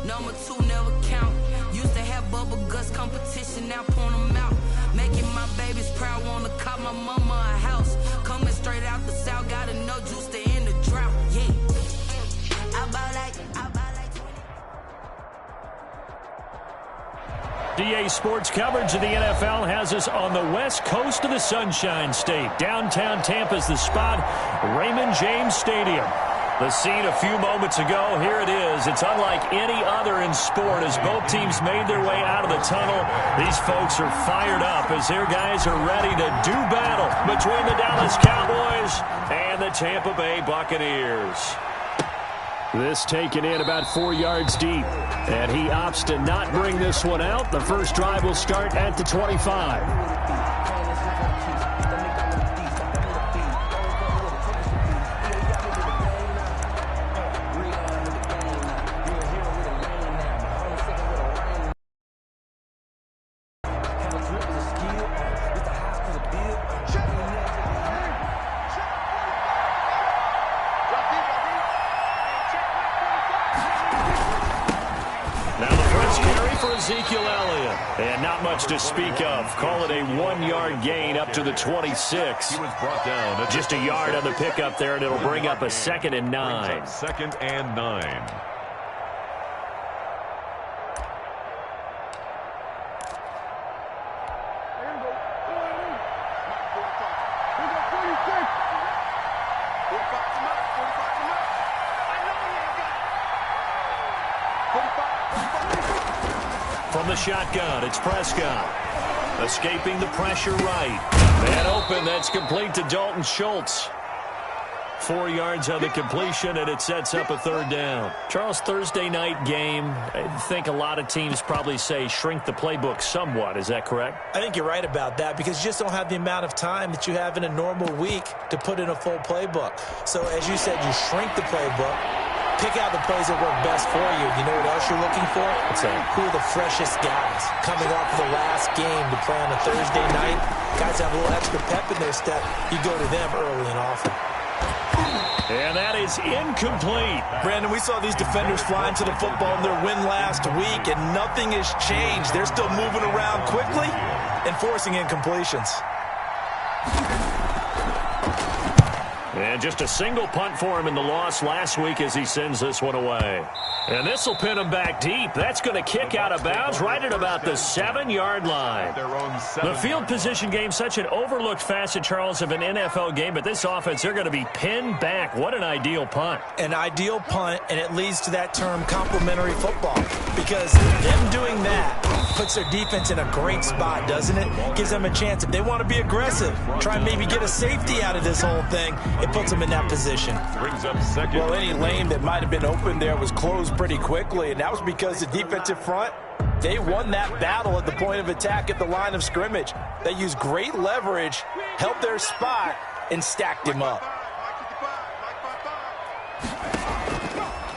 Number 2 never count. Used to have bubble guts competition, now point them out. Making my babies proud, wanna cop my mama a house. Coming straight out the south, got enough juice to end the drought. Yeah. I buy like 20. DA Sports coverage of the NFL has us on the west coast of the Sunshine State. Downtown Tampa's the spot, Raymond James Stadium. The scene a few moments ago, here it is. It's unlike any other in sport as both teams made their way out of the tunnel. These folks are fired up as their guys are ready to do battle between the Dallas Cowboys and the Tampa Bay Buccaneers. This taken in about 4 yards deep, and he opts to not bring this one out. The first drive will start at the 25. Ezekiel Elliott. And not much to speak of. Call it a 1-yard gain up to the 26. He was brought down. Just a yard on the pickup there, and it'll bring up a 2nd and 9. 2nd and 9. From the shotgun, it's Prescott. Escaping the pressure right. Man open, that's complete to Dalton Schultz. 4 yards on the completion, and it sets up a 3rd down. Charles, Thursday night game, I think a lot of teams probably say shrink the playbook somewhat. Is that correct? I think you're right about that because you just don't have the amount of time that you have in a normal week to put in a full playbook. So, as you said, you shrink the playbook. Pick out the plays that work best for you. You know what else you're looking for? Who are the freshest guys coming off of the last game to play on a Thursday night? Guys have a little extra pep in their step. You go to them early and often. And that is incomplete. Brandon, we saw these defenders flying to the football in their win last week, and nothing has changed. They're still moving around quickly and forcing incompletions. And just a single punt for him in the loss last week as he sends this one away. And this will pin him back deep. That's going to kick out of bounds right at about the 7-yard line. The field position game, such an overlooked facet, Charles, of an NFL game. But this offense, they're going to be pinned back. What an ideal punt. An ideal punt, and it leads to that term complementary football. Because them doing that puts their defense in a great spot, doesn't it? Gives them a chance. If they want to be aggressive, try and maybe get a safety out of this whole thing, it puts them in that position. Brings up 2nd. Well, any lane that might have been open there was closed pretty quickly, and that was because the defensive front, they won that battle at the point of attack at the line of scrimmage. They used great leverage, helped their spot, and stacked him up.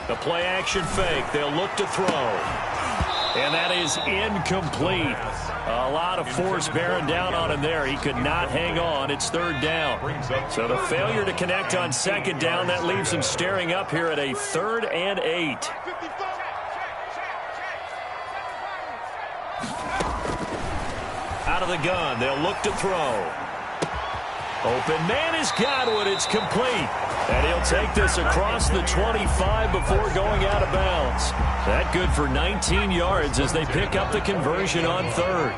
The play-action fake. They'll look to throw. And that is incomplete. A lot of force bearing down on him there. He could not hang on. It's 3rd down. So the failure to connect on 2nd down, that leaves him staring up here at a 3rd and 8. Out of the gun. They'll look to throw. Open man is Godwin. It's complete. And he'll take this across the 25 before going out of bounds. That good for 19 yards as they pick up the conversion on 3rd.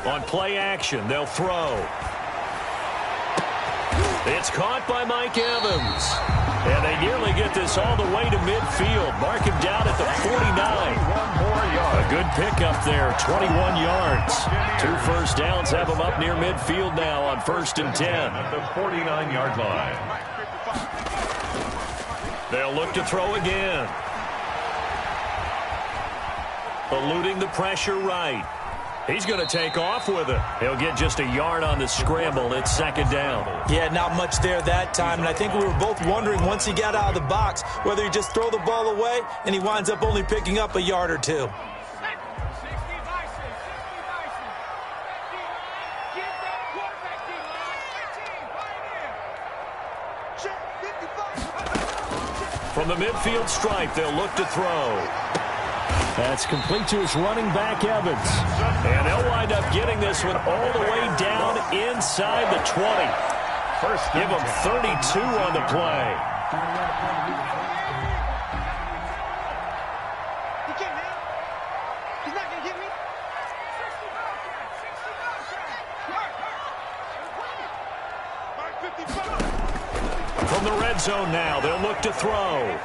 On play action, they'll throw. It's caught by Mike Evans. And they nearly get this all the way to midfield. Mark him down at the 49. A good pickup there, 21 yards. 2 first downs have him up near midfield now on 1st and 10. At the 49-yard line. They'll look to throw again. Eluding the pressure right. He's going to take off with it. He'll get just a yard on the scramble. It's 2nd down. Yeah, not much there that time. And I think we were both wondering once he got out of the box whether he just throw the ball away and he winds up only picking up a yard or 2. From the midfield stripe, they'll look to throw. That's complete to his running back, Evans. And they'll wind up getting this one all the way down inside the 20. Give him 32 on the play. From the red zone now, they'll look to throw.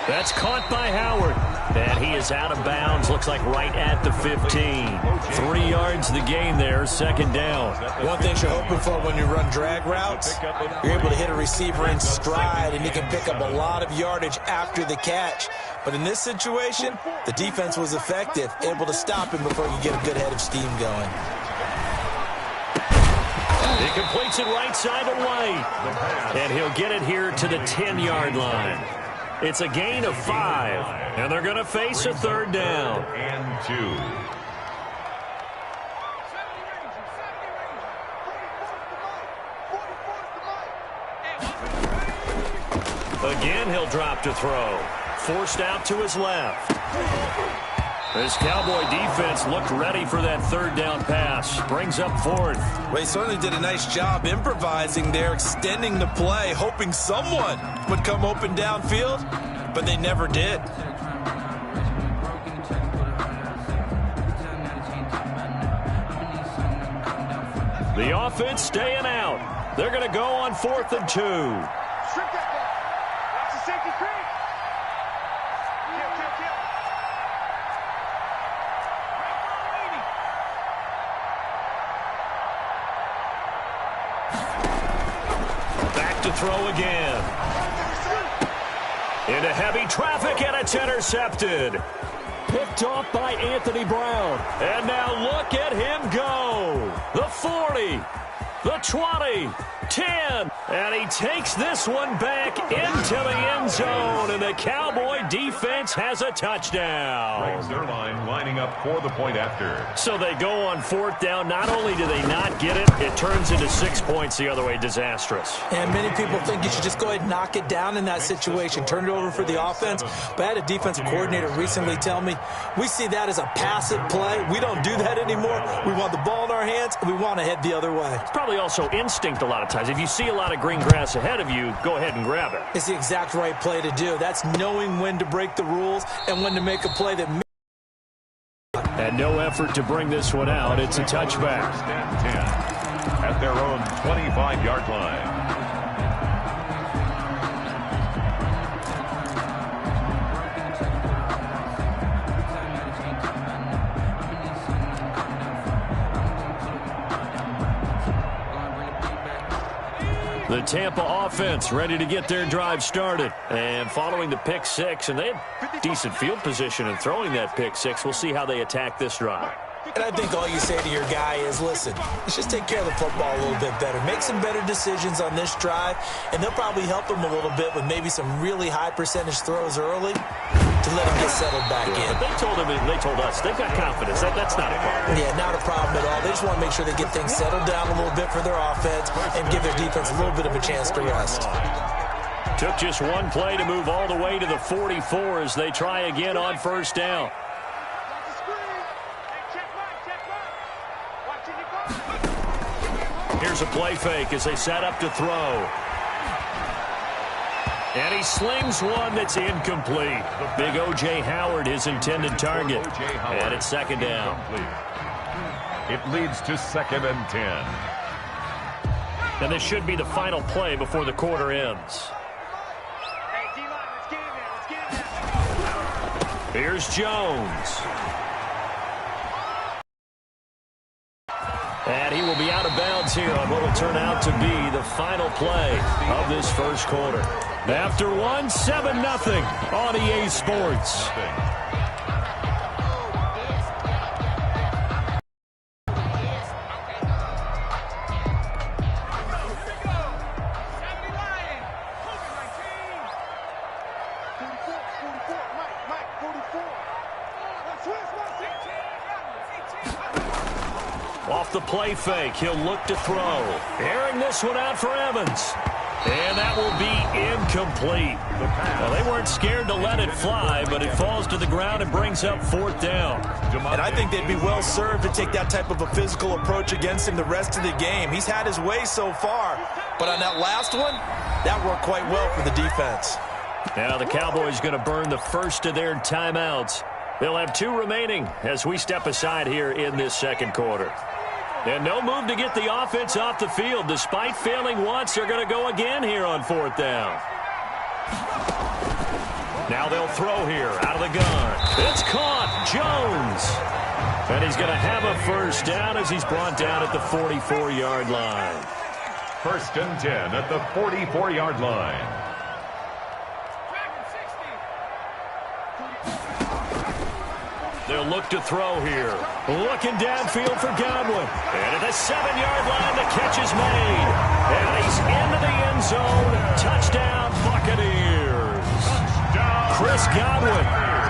That's caught by Howard. And he is out of bounds, looks like right at the 15. 3 yards the gain there, second down. One thing you're hoping for when you run drag routes, you're able to hit a receiver in stride, and you can pick up a lot of yardage after the catch. But in this situation, the defense was effective, able to stop him before you get a good head of steam going. He completes it right side to White. And he'll get it here to the 10-yard line. It's a gain of 5, and they're going to face a third down. And 2. Again, he'll drop to throw. Forced out to his left. This Cowboy defense looked ready for that third down pass. Brings up 4th. Well, he certainly did a nice job improvising there, extending the play, hoping someone would come open downfield, but they never did. The offense staying out. They're going to go on 4th and 2. Throw again. Into heavy traffic, and it's intercepted. Picked off by Anthony Brown. And now look at him go. The 40, the 20, 10. And he takes this one back into the end zone. And the Cowboy defense has a touchdown. Zerline lining up for the point after. So they go on 4th down. Not only do they not get it, it turns into 6 points the other way. Disastrous. And many people think you should just go ahead and knock it down in that situation. Turn it over for the offense. But I had a defensive coordinator recently tell me, we see that as a passive play. We don't do that anymore. We want the ball in our hands, and we want to head the other way. It's probably also instinct a lot of times. If you see a lot of green grass ahead of you, go ahead and grab it. It's the exact right play to do. That's knowing when to break the rules and when to make a play that... And no effort to bring this one out. It's a touchback. 10 at their own 25-yard line. The Tampa offense ready to get their drive started. And following the pick 6, and they had decent field position in throwing that pick 6. We'll see how they attack this drive. And I think all you say to your guy is, listen, let's just take care of the football a little bit better. Make some better decisions on this drive, and they'll probably help him a little bit with maybe some really high percentage throws early to let him get settled back in. But they told us they've got confidence. That's not a problem. Yeah, not a problem at all. They just want to make sure they get things settled down a little bit for their offense and give their defense a little bit of a chance to rest. Took just one play to move all the way to the 44 as they try again on 1st down. Here's a play fake as they set up to throw. And he slings one that's incomplete. Big O.J. Howard, his intended target. And it's 2nd down. It leads to 2nd and 10. And this should be the final play before the quarter ends. Here's Jones. And he will be out of bounds here on what will turn out to be the final play of this first quarter. After one, 7-0 on EA Sports. off the play fake. He'll look to throw. Airing this one out for Evans. And that will be incomplete. Well, they weren't scared to let it fly, but it falls to the ground and brings up 4th down. And I think they'd be well served to take that type of a physical approach against him the rest of the game. He's had his way so far, but on that last one, that worked quite well for the defense. Now the Cowboys going to burn the first of their timeouts. They'll have 2 remaining as we step aside here in this second quarter. And no move to get the offense off the field. Despite failing once, they're going to go again here on 4th down. Now they'll throw here out of the gun. It's caught. Jones. And he's going to have a first down as he's brought down at the 44-yard line. 1st and 10 at the 44-yard line. They'll look to throw here. Looking downfield for Godwin. And at the 7-yard line, the catch is made. And he's into the end zone. Touchdown, Buccaneers. Chris Godwin,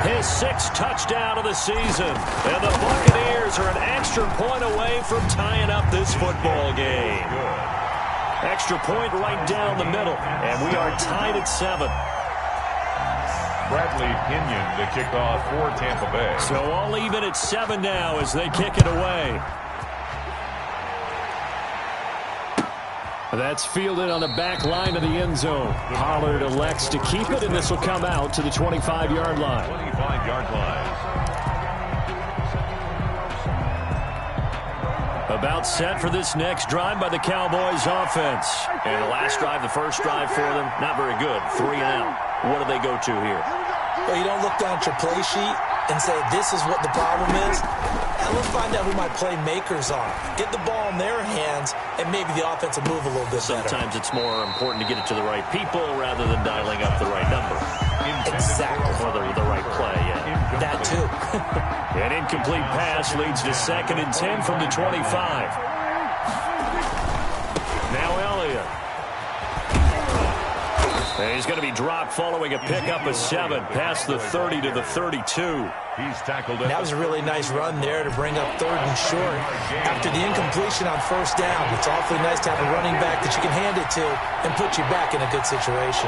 his 6th touchdown of the season. And the Buccaneers are an extra point away from tying up this football game. Extra point right down the middle. And we are tied at 7. Bradley Pinion to kick off for Tampa Bay. So all even at 7 now as they kick it away. That's fielded on the back line of the end zone. Pollard elects to keep it, and this will come out to the 25-yard line. 25-yard line. About set for this next drive by the Cowboys offense. And the last drive, the first drive for them, not very good. 3 and out. What do they go to here? Well, you don't look down at your play sheet and say, this is what the problem is. And let's find out who my playmakers are. Get the ball in their hands, and maybe the offense will move a little bit better. Sometimes it's more important to get it to the right people rather than dialing up the right number. Exactly. Or the right play, yeah. That too. An incomplete pass leads to 2nd and 10 from the 25. Now Elliott. And he's going to be dropped following a pickup of 7 past the 30 to the 32. He's tackled. That was a really nice run there to bring up 3rd and short. After the incompletion on 1st down, it's awfully nice to have a running back that you can hand it to and put you back in a good situation.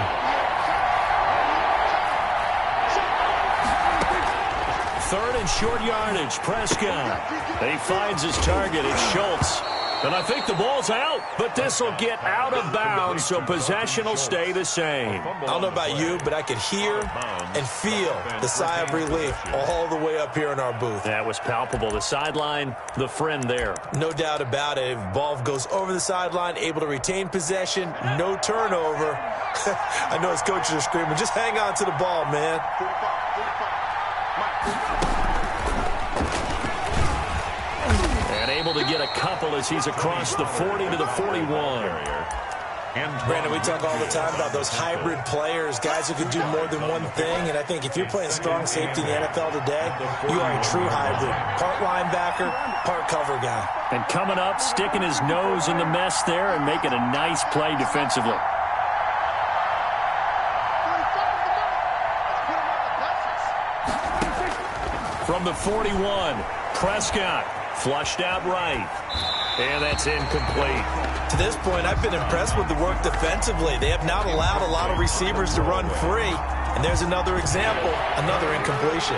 3rd and short yardage. Prescott. He finds his target. It's Schultz. And I think the ball's out, but this will get out of bounds, so possession will stay the same. I don't know about you, but I could hear and feel the sigh of relief all the way up here in our booth. That was palpable. The sideline, the friend there. No doubt about it. If the ball goes over the sideline, able to retain possession, no turnover. I know his coaches are screaming, just hang on to the ball, man. Able to get a couple as he's across the 40 to the 41. Brandon, we talk all the time about those hybrid players, guys who can do more than one thing, and I think if you're playing strong safety in the NFL today, you are a true hybrid. Part linebacker, part cover guy. And coming up, sticking his nose in the mess there and making a nice play defensively. From the 41, Prescott. Flushed out right. And that's incomplete. To this point, I've been impressed with the work defensively. They have not allowed a lot of receivers to run free. And there's another example, another incompletion.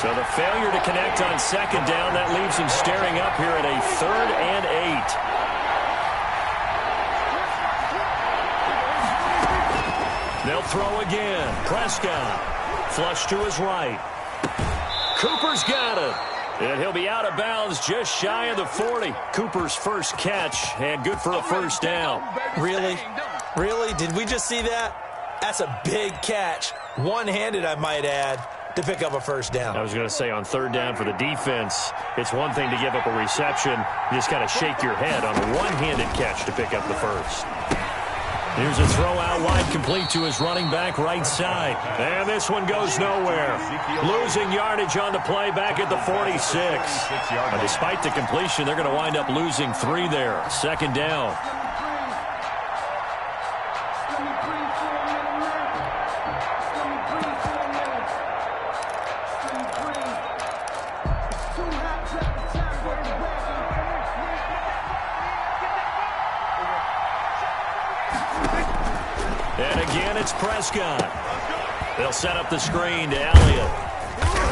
So the failure to connect on 2nd down, that leaves him staring up here at a 3rd and 8. They'll throw again. Prescott. Flush to his right. Cooper's got it. And he'll be out of bounds just shy of the 40. Cooper's first catch, and good for a first down. Really? Really? Did we just see that? That's a big catch. One-handed, I might add, to pick up a first down. I was going to say on 3rd down for the defense, it's one thing to give up a reception. You just got to shake your head on a one-handed catch to pick up the first. Here's a throw out wide, complete to his running back right side. And this one goes nowhere. Losing yardage on the play back at the 46. And despite the completion, they're going to wind up losing 3 there. 2nd down. And again, it's Prescott. They'll set up the screen to Elliott.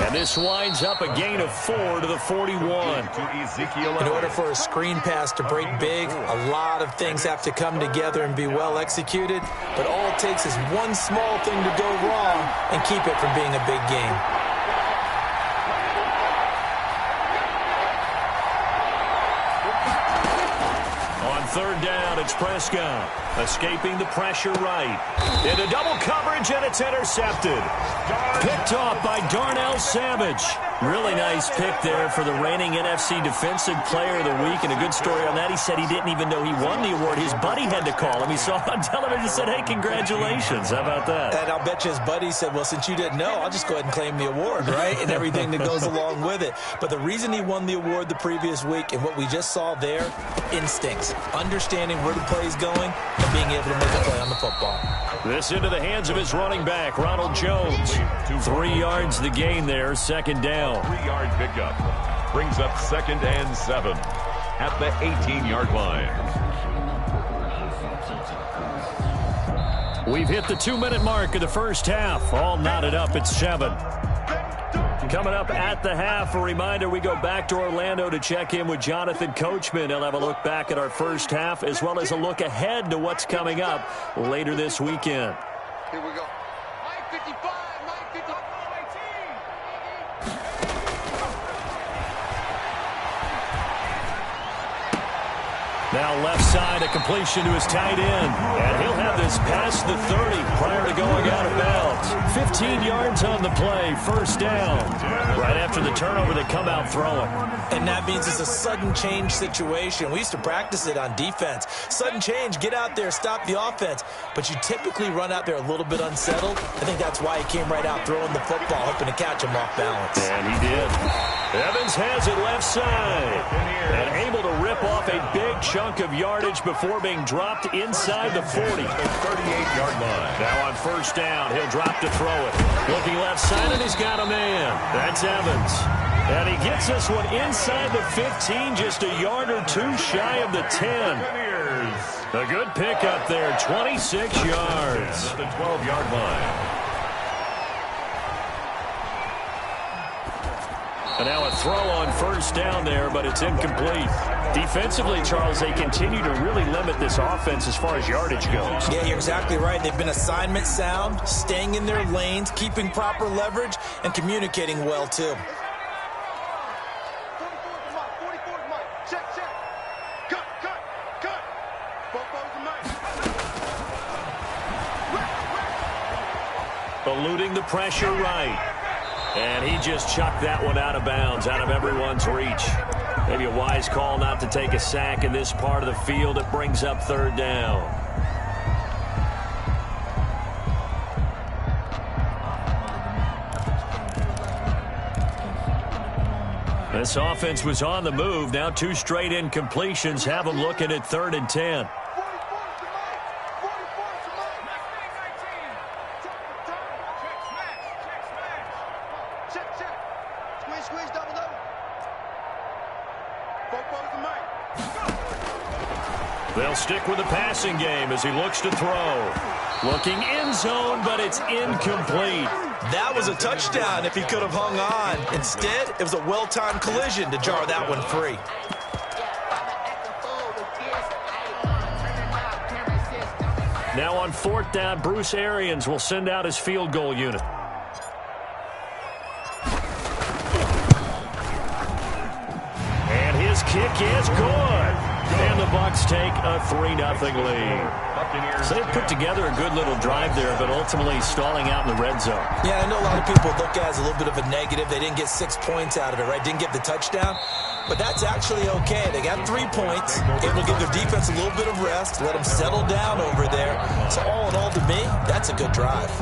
And this winds up a gain of 4 to the 41. In order for a screen pass to break big, a lot of things have to come together and be well executed. But all it takes is one small thing to go wrong and keep it from being a big game. Third down, it's Prescott. Escaping the pressure right. Into double coverage, and it's intercepted. Picked off by Darnell Savage. Really nice pick there for the reigning NFC Defensive Player of the Week. And a good story on that, he said he didn't even know he won the award. His buddy had to call him. He saw it on television and said, hey, congratulations. How about that? And I'll bet you his buddy said, well, since you didn't know, I'll just go ahead and claim the award, right? And everything that goes along with it. But the reason he won the award the previous week and what we just saw there, instincts. Understanding where the play is going and being able to make a play on the football. This into the hands of his running back, Ronald Jones. 3 yards the gain there, second down. 3-yard pickup. Brings up 2nd and 7 at the 18-yard line. We've hit the 2-minute mark of the first half. All knotted up at 7. Coming up at the half, a reminder, we go back to Orlando to check in with Jonathan Coachman. He'll have a look back at our first half as well as a look ahead to what's coming up later this weekend. Here we go. Now left side, a completion to his tight end. And he'll have this past the 30 prior to going out of bounds. 15 yards on the play, first down. Right after the turnover, they come out throwing. And that means it's a sudden change situation. We used to practice it on defense. Sudden change, get out there, stop the offense. But you typically run out there a little bit unsettled. I think that's why he came right out throwing the football, hoping to catch him off balance. And he did. Evans has it left side. And able to rip off a big chunk of yardage before being dropped inside the 40. 38-yard line. Now on first down, he'll drop to throw it. Looking left side, and he's got a man. That's Evans. And he gets this one inside the 15, just a yard or two shy of the 10. A good pickup there, 26 yards. At the 12-yard line. And now a throw on first down there, but it's incomplete. Defensively, Charles, they continue to really limit this offense as far as yardage goes. Yeah, you're exactly right. They've been assignment sound, staying in their lanes, keeping proper leverage, and communicating well, too. Eluding the pressure right. And he just chucked that one out of bounds, out of everyone's reach. Maybe a wise call not to take a sack in this part of the field. It brings up third down. This offense was on the move. Now 2 straight incompletions have them looking at 3rd and 10. They'll stick with the passing game as he looks to throw. Looking end zone, but it's incomplete. That was a touchdown if he could have hung on. Instead, it was a well-timed collision to jar that one free. Now on 4th down, Bruce Arians will send out his field goal unit. And his kick is good. And the Bucs take a 3-0 lead. So they put together a good little drive there, but ultimately stalling out in the red zone. Yeah, I know a lot of people look at it as a little bit of a negative. They didn't get 6 points out of it, right? Didn't get the touchdown. But that's actually okay. They got 3 points, able to give their defense a little bit of rest, let them settle down over there. So all in all, to me, that's a good drive.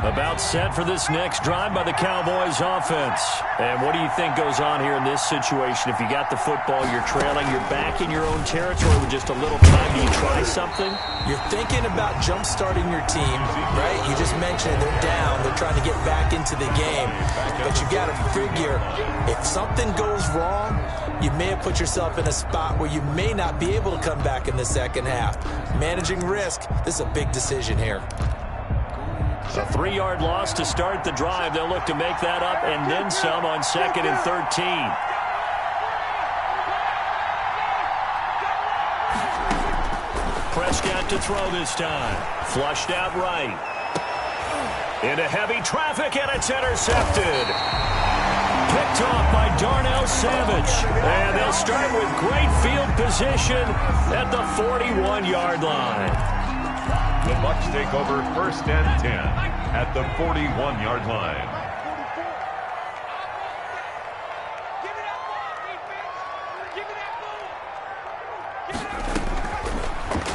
About set for this next drive by the Cowboys offense. And what do you think goes on here in this situation? If you got the football, you're trailing, you're back in your own territory with just a little time. Do you try something? You're thinking about jump-starting your team, right? You just mentioned they're down. They're trying to get back into the game. But you got to figure if something goes wrong, you may have put yourself in a spot where you may not be able to come back in the second half. Managing risk, this is a big decision here. A 3-yard loss to start the drive. They'll look to make that up and then some on 2nd and 13. Prescott to throw this time. Flushed out right. Into heavy traffic, and it's intercepted. Picked off by Darnell Savage. And they'll start with great field position at the 41-yard line. The Bucs take over 1st and 10 at the 41-yard line.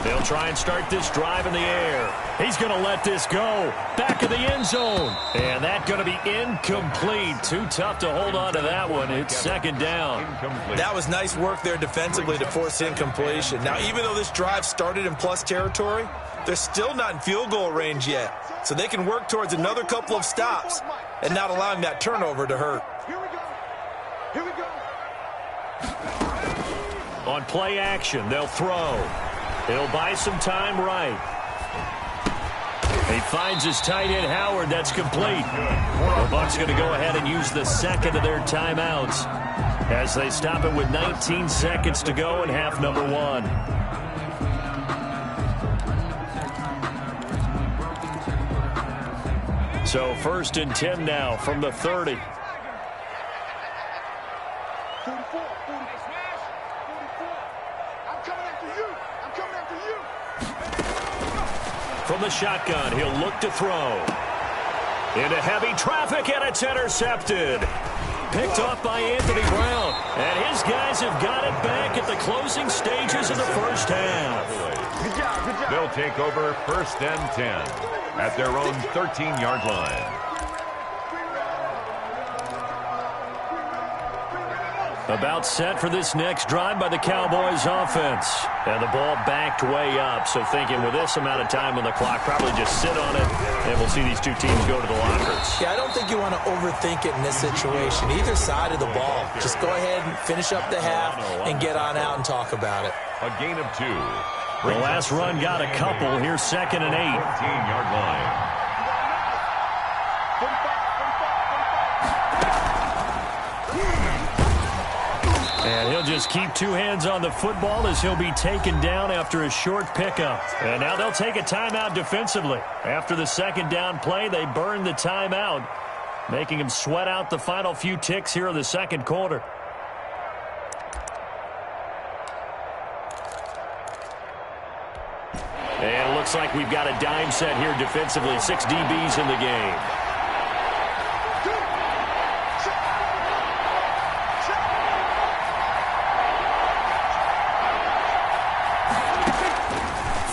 They'll try and start this drive in the air. He's going to let this go. Back of the end zone. And that's going to be incomplete. Too tough to hold on to that one. It's 2nd down. Incomplete. That was nice work there defensively to force incompletion. Now, even though this drive started in plus territory, they're still not in field goal range yet. So they can work towards another couple of stops and not allowing that turnover to hurt. Here we go. Here we go. On play action, they'll throw. He'll buy some time right. He finds his tight end, Howard. That's complete. The Bucs going to go ahead and use the 2nd of their timeouts as they stop it with 19 seconds to go in half number 1. So 1st and 10 now from the 30. 44. I'm coming after you. I'm coming after you. From the shotgun, he'll look to throw. Into heavy traffic, and it's intercepted. Picked off by Anthony Brown. And his guys have got it back at the closing stages of the first half. Good job. Good job. They'll take over 1st and 10 at their own 13-yard line. About set for this next drive by the Cowboys offense. And the ball backed way up. So thinking with this amount of time on the clock, probably just sit on it, and we'll see these two teams go to the lockers. Yeah, I don't think you want to overthink it in this situation. Either side of the ball. Just go ahead and finish up the half and get on out and talk about it. A gain of 2. The last run got a couple. Here's 2nd and 8. 14-yard line. And he'll just keep 2 hands on the football as he'll be taken down after a short pickup. And now they'll take a timeout defensively. After the 2nd down play, they burn the timeout, making him sweat out the final few ticks here in the 2nd quarter. And it looks like we've got a dime set here defensively. 6 DBs in the game.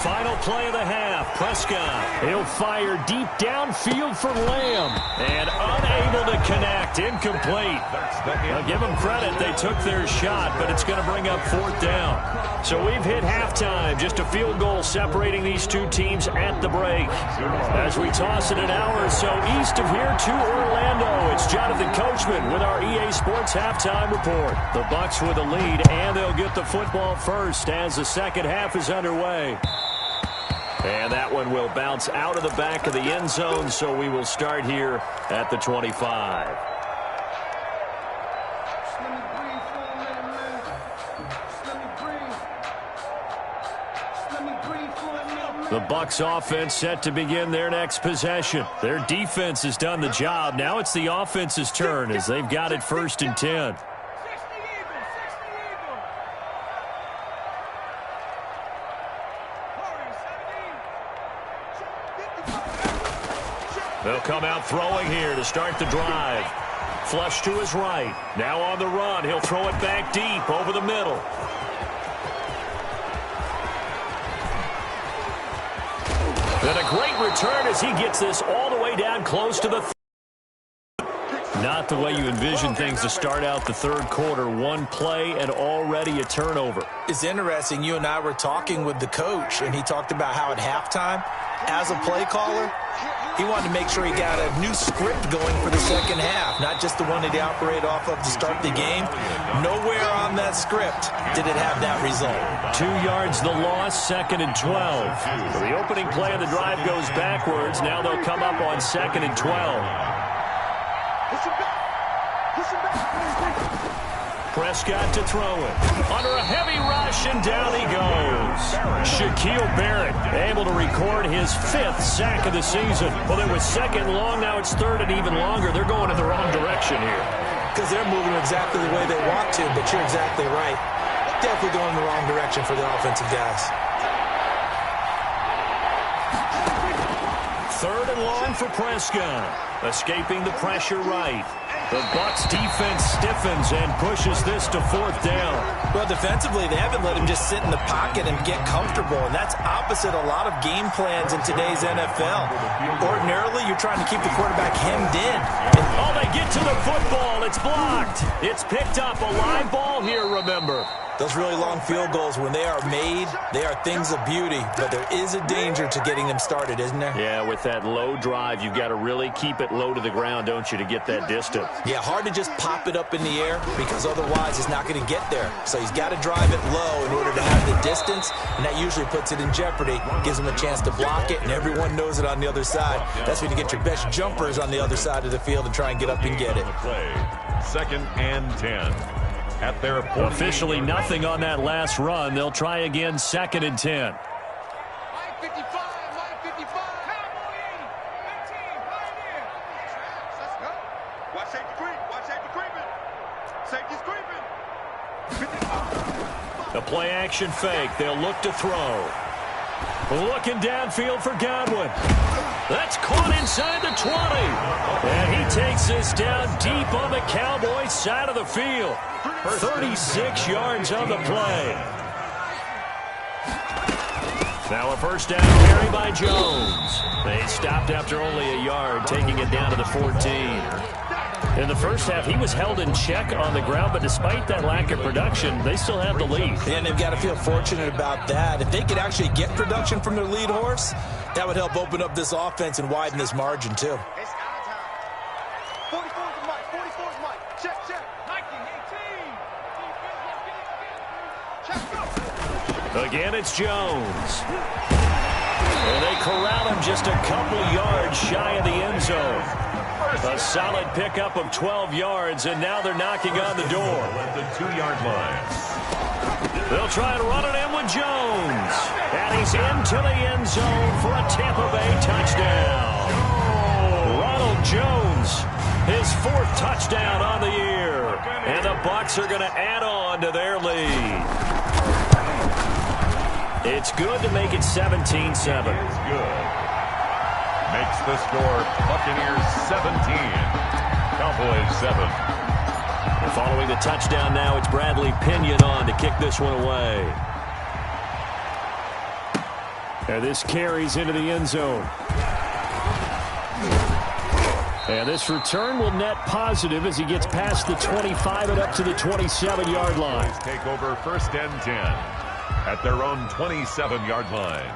Final play of the half. Prescott. He'll fire deep downfield for Lamb. And unable to connect. Incomplete. Now give them credit. They took their shot, but it's going to bring up 4th down. So we've hit halftime. Just a field goal separating these two teams at the break. As we toss it an hour or so east of here to Orlando, it's Jonathan Coachman with our EA Sports Halftime Report. The Bucs with a lead, and they'll get the football first as the 2nd half is underway. And that one will bounce out of the back of the end zone, so we will start here at the 25. The Bucs offense set to begin their next possession. Their defense has done the job. Now it's the offense's turn as they've got it 1st and 10. They'll come out throwing here to start the drive. Flush to his right. Now on the run. He'll throw it back deep over the middle. And a great return as he gets this all the way way down close to the Not the way you envision things to start out the third quarter. One play and already a turnover. It's interesting. You and I were talking with the coach, and he talked about how at halftime, as a play caller, he wanted to make sure he got a new script going for the second half, not just the one that he operated off of to start the game. Nowhere on that script did it have that result. 2 yards the loss, 2nd and 12. So the opening play of the drive goes backwards. Now they'll come up on 2nd and 12. Prescott to throw it. Under a heavy rush, and down he goes. Shaquille Barrett able to record his 5th sack of the season. Well, there was 2nd long, now it's 3rd and even longer. They're going in the wrong direction here. Because they're moving exactly the way they want to, but you're exactly right. Definitely going in the wrong direction for the offensive guys. 3rd and long for Prescott. Escaping the pressure right. The Bucs defense stiffens and pushes this to 4th down. Well, defensively, they haven't let him just sit in the pocket and get comfortable, and that's opposite a lot of game plans in today's NFL. Ordinarily, you're trying to keep the quarterback hemmed in. Oh, they get to the football. It's blocked. It's picked up. A live ball here, remember. Those really long field goals, when they are made, they are things of beauty, but there is a danger to getting them started, isn't there? Yeah, with that low drive, you've got to really keep it low to the ground, don't you, to get that distance. Yeah, hard to just pop it up in the air because otherwise it's not going to get there. So he's got to drive it low in order to have the distance, and that usually puts it in jeopardy, gives him a chance to block it, and everyone knows it on the other side. That's when you get your best jumpers on the other side of the field and try and get up and get it. 2nd and 10. At their officially nothing on that last run. They'll try again, 2nd and 10. The play action fake. They'll look to throw. Looking downfield for Godwin. That's caught inside the 20. And he takes this down deep on the Cowboys' side of the field. 36 yards on the play. Now a 1st down carry by Jones. They stopped after only a yard, taking it down to the 14. In the first half, he was held in check on the ground, but despite that lack of production, they still have the lead. And they've got to feel fortunate about that. If they could actually get production from their lead horse, that would help open up this offense and widen this margin, too. 44 is Mike. 44 is Mike. Check, check. Nike 18. Check, go. Again, it's Jones. And they corral him just a couple yards shy of the end zone. A solid pickup of 12 yards, and now they're knocking on the door. At the 2-yard line. They'll try and run it in with Jones. And he's into the end zone for a Tampa Bay touchdown. Ronald Jones, his 4th touchdown on the year. And the Bucs are going to add on to their lead. It's good to make it 17-7. It's good. Makes the score Buccaneers 17, Cowboys 7. And following the touchdown now, it's Bradley Pinion on to kick this one away. And this carries into the end zone. And this return will net positive as he gets past the 25 and up to the 27-yard line. Take over 1st and 10 at their own 27-yard line.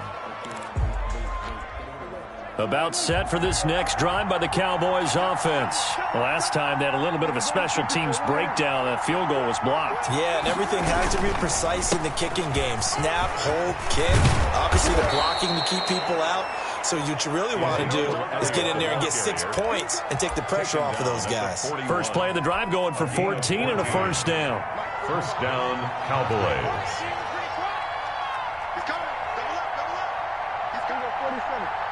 About set for this next drive by the Cowboys offense. Last time they had a little bit of a special teams breakdown. That field goal was blocked. Yeah, and everything has to be precise in the kicking game. Snap, hold, kick. Obviously, the blocking to keep people out. So what you really want to do is get in there and get 6 points and take the pressure off of those guys. First play of the drive going for 14 and a 1st down. 1st down, Cowboys. He's coming. Double up, double up. He's coming up 47.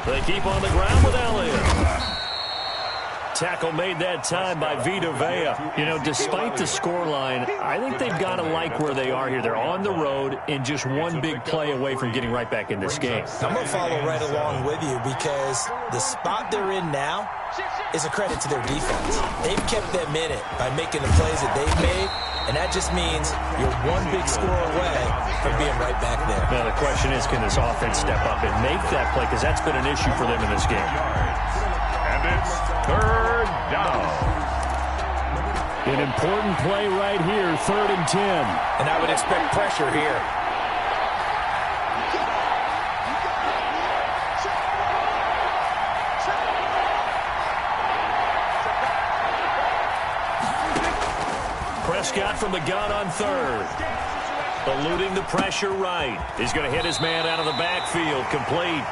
They keep on the ground with Elliott. Tackle made that time by Vita Vea. You know, despite the scoreline, I think they've got to like where they are here. They're on the road and just one big play away from getting right back in this game. I'm going to follow right along with you because the spot they're in now is a credit to their defense. They've kept them in it by making the plays that they've made, And that just means you're one big score away from being right back there. Now the question is, can this offense step up and make that play? Because that's been an issue for them in this game. And it's third down. An important play right here, 3rd and 10. And I would expect pressure here. Prescott from the gun on 3rd. Eluding the pressure right. He's going to hit his man out of the backfield, complete.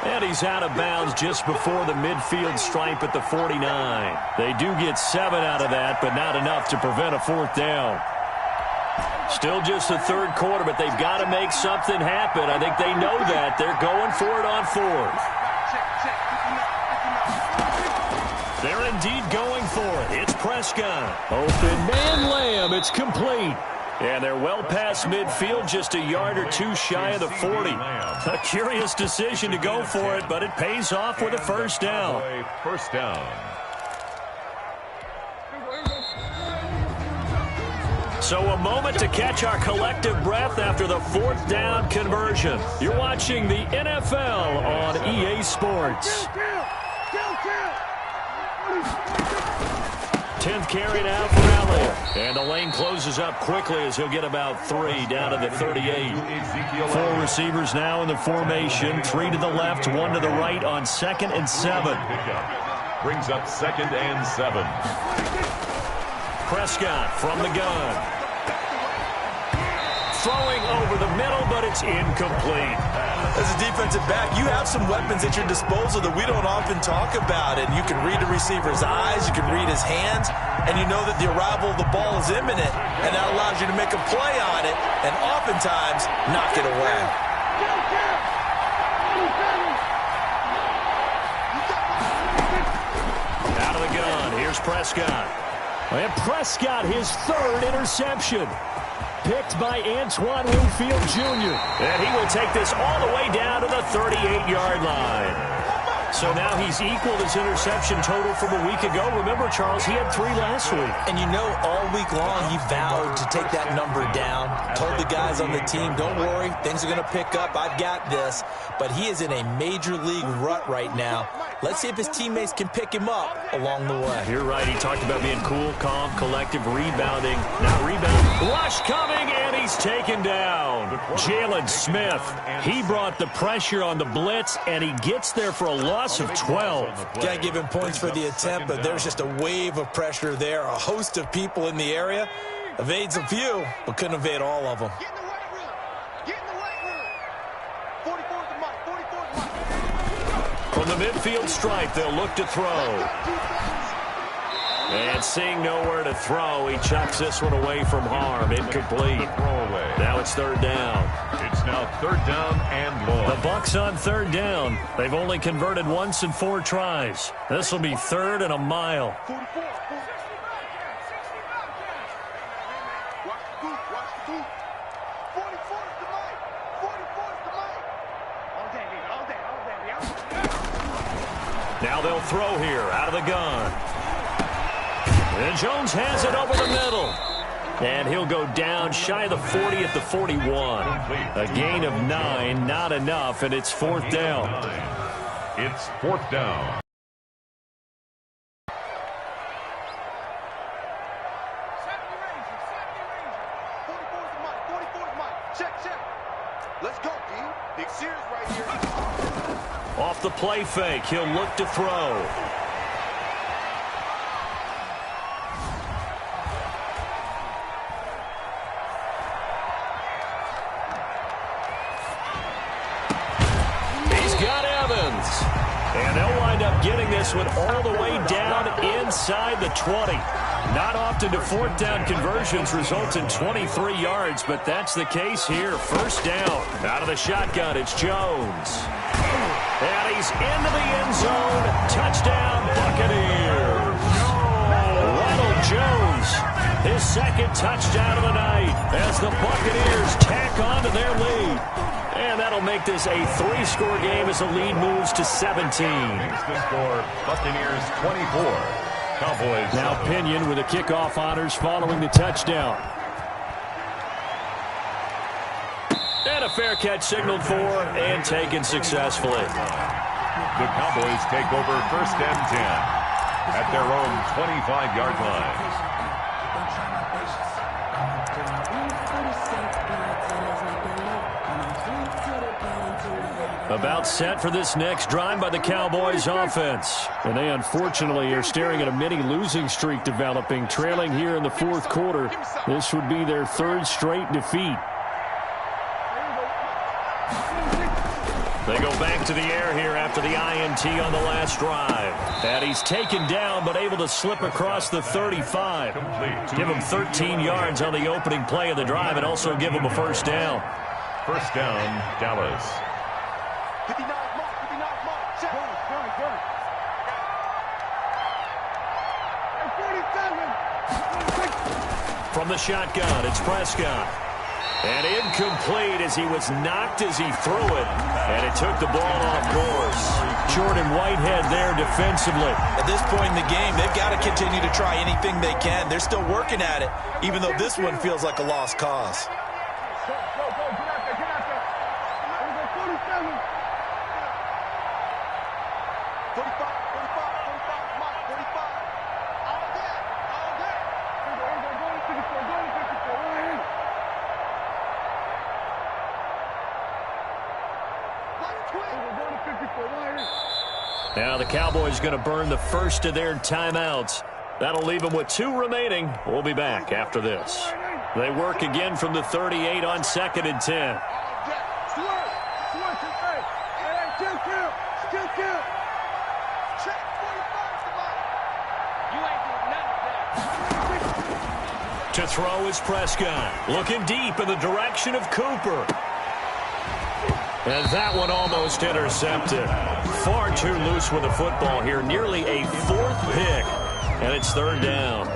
And he's out of bounds just before the midfield stripe at the 49. They do get 7 out of that, but not enough to prevent a 4th down. Still just the 3rd quarter, but they've got to make something happen. I think they know that. They're going for it on 4th. They're indeed going for it. It's Prescott. Open man Lamb. It's complete. And they're well past midfield, just a yard or 2 shy of the 40. A curious decision to go for it, but it pays off with a 1st down. First down. So a moment to catch our collective breath after the 4th down conversion. You're watching the NFL on EA Sports. 10th carry now for Elliott. And the lane closes up quickly as he'll get about 3 down to the 38. 4 receivers now in the formation. 3 to the left, 1 to the right on 2nd and 7. Brings up 2nd and 7. Prescott from the gun. Throwing over the middle, but it's incomplete. As a defensive back, you have some weapons at your disposal that we don't often talk about. And you can read the receiver's eyes, you can read his hands, and you know that the arrival of the ball is imminent, and that allows you to make a play on it and oftentimes knock it away. Out of the gun, here's Prescott. And Prescott, his 3rd interception. Picked by Antoine Winfield Jr. And he will take this all the way down to the 38-yard line. So now he's equaled his interception total from a week ago. Remember, Charles, he had 3 last week. And you know, all week long, he vowed to take that number down. Told the guys on the team, don't worry, things are going to pick up. I've got this. But he is in a major league rut right now. Let's see if his teammates can pick him up along the way. You're right. He talked about being cool, calm, collective, rebounding. Now rebound. Rush coming, and he's taken down. Jalen Smith. He brought the pressure on the blitz, and he gets there for a loss of 12. Can't give him points for the attempt, but there's just a wave of pressure there. A host of people in the area. Evades a few, but couldn't evade all of them. Get in the weight room. Get in the weight room. 44 is the mic. 44 is the mic. From the midfield stripe, they'll look to throw. And seeing nowhere to throw, he chucks this one away from harm. Incomplete. Now it's 3rd down. It's now 3rd down and long. The Bucks on 3rd down. They've only converted once in 4 tries. This will be 3rd and a mile. 44. Watch the boot. Watch the boot. 44 is the mic. 44 is the mic. All day, baby. All day. All day. Now they'll throw here out of the gun. And Jones has it over the middle. And he'll go down shy of the 40 at the 41. A gain of 9, not enough, and it's 4th down. It's 4th down. Let's go, D. Big Sears right here. Off the play fake, he'll look to throw. He's got Evans. And they'll wind up getting this one all the way down inside the 20. Not often do 4th down conversions result in 23 yards, but that's the case here. 1st down. Out of the shotgun, it's Jones. And he's into the end zone. Touchdown, Buccaneers. Ronald Jones, his 2nd touchdown of the night as the Buccaneers tack on to their lead. And that'll make this a 3-score game as the lead moves to 17. Makes the score Buccaneers 24. Cowboys. Now Pinion with the kickoff honors following the touchdown. And a fair catch signaled for and taken successfully. The Cowboys take over 1st and 10 at their own 25-yard line. About set for this next drive by the Cowboys offense. And they unfortunately are staring at a mini losing streak developing, trailing here in the 4th quarter. This would be their 3rd straight defeat. They go back to the air here after the INT on the last drive. And he's taken down but able to slip across the 35. Give him 13 yards on the opening play of the drive and also give him a 1st down. 1st down, Dallas. 59 mark, 59 mark, check. Go. And 47. From the shotgun, it's Prescott. And incomplete as he was knocked as he threw it. And it took the ball off course. Jordan Whitehead there defensively. At this point in the game, they've got to continue to try anything they can. They're still working at it, even though this one feels like a lost cause. Now the Cowboys going to burn the first of their timeouts. That'll leave them with 2 remaining. We'll be back after this. They work again from the 38 on 2nd and 10. To throw is Prescott. Looking deep in the direction of Cooper. And that one almost intercepted. Far too loose with the football here. Nearly a 4th pick. And it's 3rd down.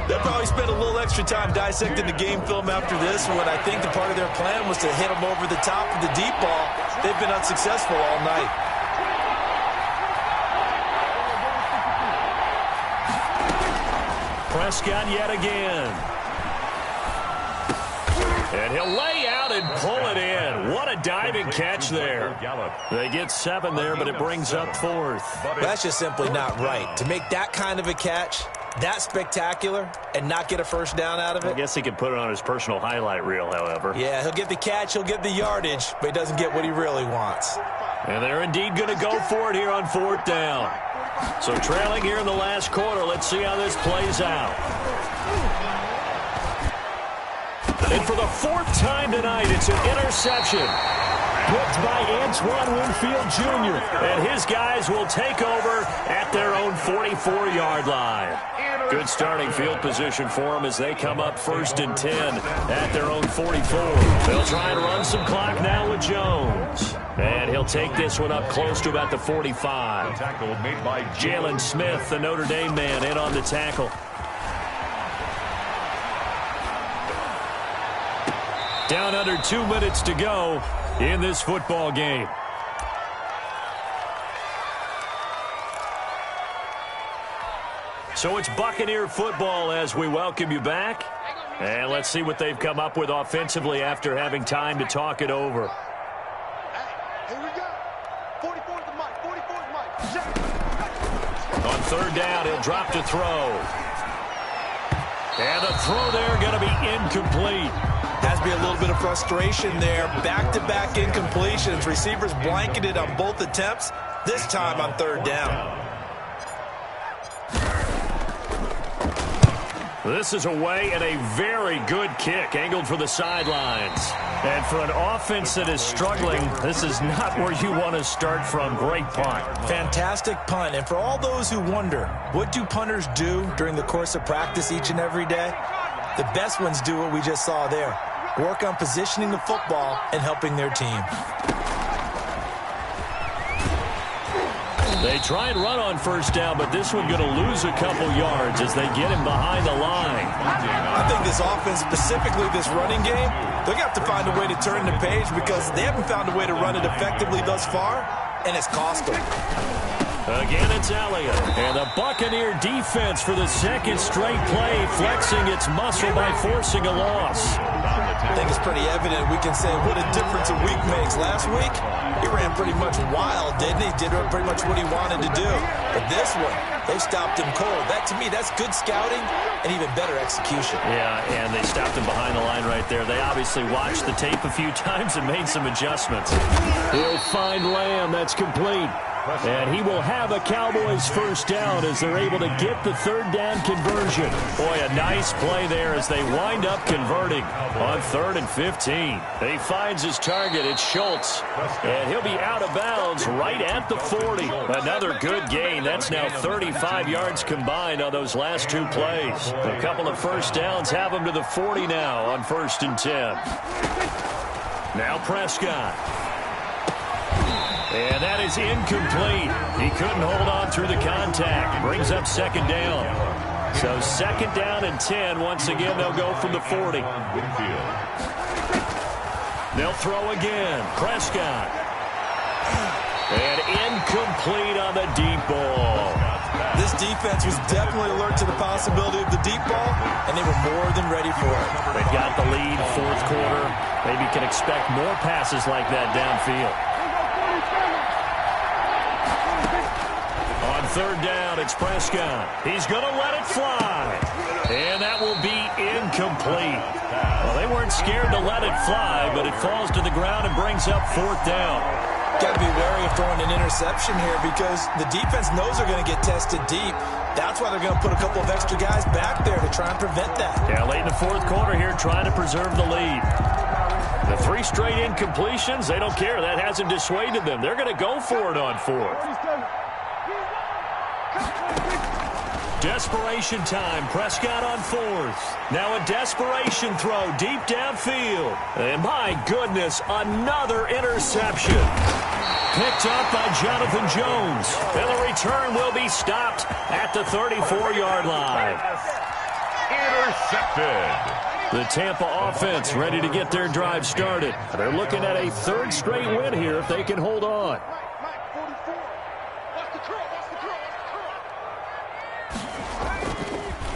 They'll probably spend a little extra time dissecting the game film after this one. I think the part of their plan was to hit them over the top of the deep ball. They've been unsuccessful all night. Prescott yet again. And he'll lay out and pull it in. What a diving catch there. They get 7 there, but it brings up 4th. That's just simply not right. To make that kind of a catch, that spectacular, and not get a 1st down out of it. I guess he could put it on his personal highlight reel, however. Yeah, he'll get the catch, he'll get the yardage, but he doesn't get what he really wants. And they're indeed going to go for it here on 4th down. So trailing here in the last quarter, let's see how this plays out. And for the 4th time tonight, it's an interception. Picked by Antoine Winfield Jr. And his guys will take over at their own 44-yard line. Good starting field position for them as they come up 1st and 10 at their own 44. They'll try and run some clock now with Jones. And he'll take this one up close to about the 45. Tackle made by Jalen Smith, the Notre Dame man, in on the tackle. Down under 2 minutes to go in this football game. So it's Buccaneer football as we welcome you back. And let's see what they've come up with offensively after having time to talk it over. Here we go. 44's the mic. 44's mic. On 3rd down, he'll drop to throw. And the throw there going to be incomplete. Has to be a little bit of frustration there. Back-to-back incompletions. Receivers blanketed on both attempts, this time on 3rd down. This is away and a very good kick angled for the sidelines. And for an offense that is struggling, this is not where you want to start from. Great punt. Fantastic punt. And for all those who wonder, what do punters do during the course of practice each and every day? The best ones do what we just saw there. Work on positioning the football and helping their team. They try and run on 1st down, but this one going to lose a couple yards as they get him behind the line. I think this offense, specifically this running game, they're going to have to find a way to turn the page because they haven't found a way to run it effectively thus far, and it's cost them. Again, it's Elliott. And the Buccaneer defense for the second straight play, flexing its muscle by forcing a loss. I think it's pretty evident. We can say what a difference a week makes. Last week, he ran pretty much wild, didn't he? Did pretty much what he wanted to do. But this one, they stopped him cold. That, to me, that's good scouting and even better execution. Yeah, and they stopped him behind the line right there. They obviously watched the tape a few times and made some adjustments. He'll find Lamb. That's complete. And he will have a Cowboys first down as they're able to get the third down conversion. Boy, a nice play there as they wind up converting on 3rd and 15. He finds his target. It's Schultz. And he'll be out of bounds right at the 40. Another good gain. That's now 35 yards combined on those last two plays. A couple of first downs have him to the 40 now on 1st and 10. Now Prescott. And that is incomplete. He couldn't hold on through the contact. Brings up 2nd down. So 2nd down and 10. Once again, they'll go from the 40. They'll throw again. Prescott. And incomplete on the deep ball. This defense was definitely alert to the possibility of the deep ball, and they were more than ready for it. They've got the lead, 4th quarter. Maybe can expect more passes like that downfield. On 3rd down, it's Prescott. He's going to let it fly. And that will be incomplete. Well, they weren't scared to let it fly, but it falls to the ground and brings up 4th down. Got to be wary of throwing an interception here because the defense knows they're going to get tested deep. That's why they're going to put a couple of extra guys back there to try and prevent that. Yeah, late in the 4th quarter here, trying to preserve the lead. The 3 straight incompletions, they don't care. That hasn't dissuaded them. They're going to go for it on 4th. Desperation time. Prescott on 4th. Now a desperation throw deep downfield. And my goodness, another interception. Picked up by Jonathan Jones. And the return will be stopped at the 34-yard line. Intercepted. The Tampa offense ready to get their drive started. They're looking at a 3rd straight win here if they can hold on.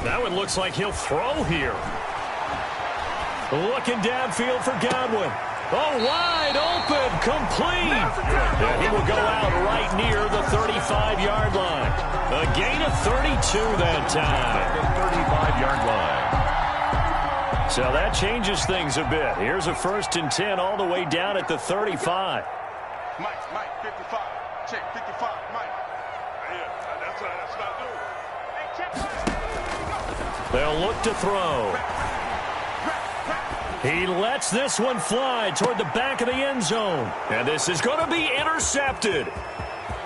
Now it looks like he'll throw here. Looking downfield for Godwin. Oh, wide open, complete. And he will go out right near the 35-yard line. A gain of 32 that time. 35-yard line. So that changes things a bit. Here's a 1st and 10 all the way down at the 35. Mike, 55. Check, 55, Mike. Yeah, that's not good. Hey, check. They'll look to throw. He lets this one fly toward the back of the end zone. And this is going to be intercepted.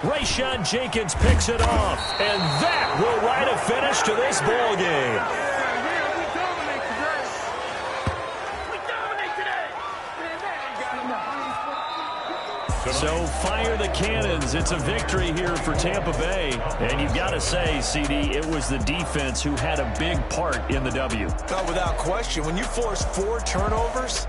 Rayshawn Jenkins picks it off. And that will write a finish to this ball game. So fire the cannons. It's a victory here for Tampa Bay. And you've got to say, CD, it was the defense who had a big part in the W. No, without question. When you force 4 turnovers,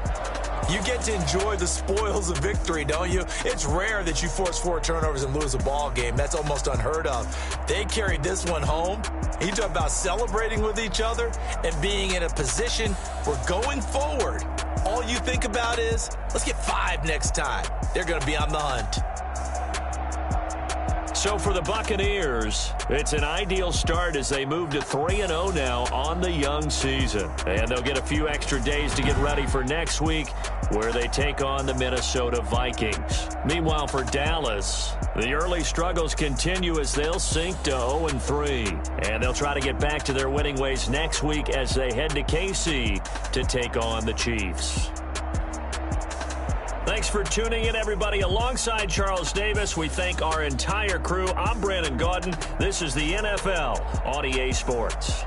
you get to enjoy the spoils of victory, don't you? It's rare that you force 4 turnovers and lose a ball game. That's almost unheard of. They carried this one home. You talk about celebrating with each other and being in a position where going forward, all you think about is, let's get 5 next time. They're going to be on the hunt. So for the Buccaneers, it's an ideal start as they move to 3-0 now on the young season. And they'll get a few extra days to get ready for next week, where they take on the Minnesota Vikings. Meanwhile, for Dallas, the early struggles continue as they'll sink to 0-3. And they'll try to get back to their winning ways next week as they head to KC to take on the Chiefs. Thanks for tuning in, everybody. Alongside Charles Davis, we thank our entire crew. I'm Brandon Gaudin. This is the NFL on EA Sports.